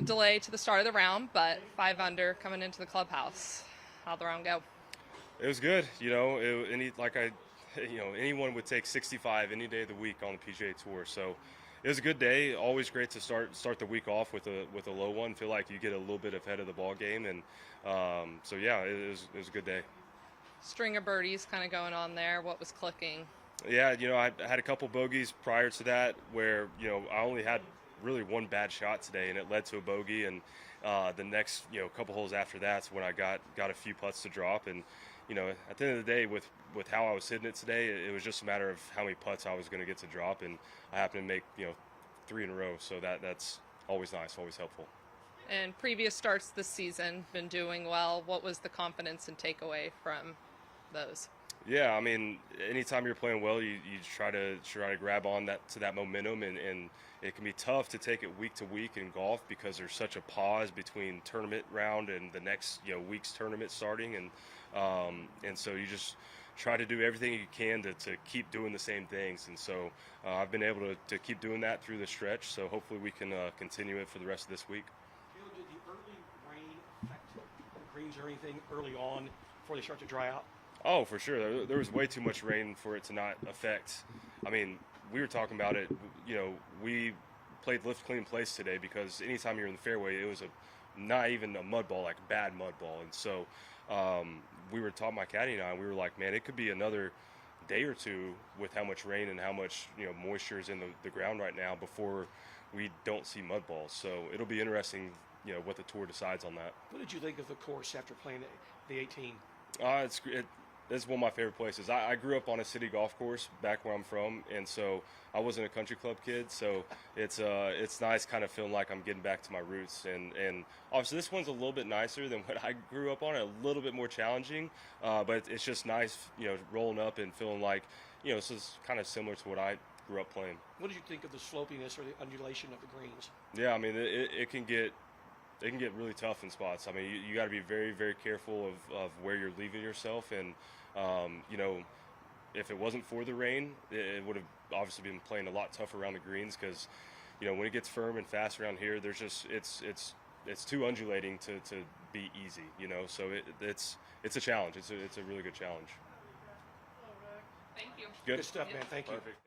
delay to the start of the round, but 5 under coming into the clubhouse. How'd the round go? It was good. Anyone would take 65 any day of the week on the PGA Tour. So it was a good day. Always great to start the week off with a low one. Feel like you get a little bit ahead of the ball game, and it was a good day. String of birdies kind of going on there. What was clicking? Yeah, I had a couple bogeys prior to that where I only had really one bad shot today, and it led to a bogey. And the next couple holes after that's when I got a few putts to drop. And at the end of the day, with how I was hitting it today, it was just a matter of how many putts I was going to get to drop, and I happened to make 3 in a row. So that's always nice, always helpful. And previous starts this season been doing well. What was the confidence and takeaway from those? Yeah, I mean, anytime you're playing well, you try to grab on to that momentum, and it can be tough to take it week to week in golf because there's such a pause between tournament round and the next week's tournament starting, and so you just try to do everything you can to keep doing the same things, and so I've been able to keep doing that through the stretch. So hopefully we can continue it for the rest of this week. Did the early rain affect the greens or anything early on before they start to dry out? Oh, for sure. There was way too much rain for it to not affect. I mean, we were talking about it. We played lift clean place today because anytime you're in the fairway, it was not even a mud ball, like bad mud ball. And so we were talking, my caddy and I, we were like, man, it could be another day or two with how much rain and how much moisture is in the ground right now before we don't see mud balls. So it'll be interesting, what the tour decides on that. What did you think of the course after playing the 18? It's one of my favorite places. I grew up on a city golf course back where I'm from, and so I wasn't a country club kid. So it's nice, kind of feeling like I'm getting back to my roots. And obviously this one's a little bit nicer than what I grew up on, a little bit more challenging. But it's just nice, rolling up and feeling like, this is kind of similar to what I grew up playing. What did you think of the slopiness or the undulation of the greens? Yeah, I mean it can get really tough in spots. I mean, you got to be very, very careful of where you're leaving yourself. And, if it wasn't for the rain, it would have obviously been playing a lot tougher around the greens because, when it gets firm and fast around here, there's just it's too undulating to be easy. So it's a challenge. It's a really good challenge. Thank you. Good Good stuff, man. Thank you. Perfect.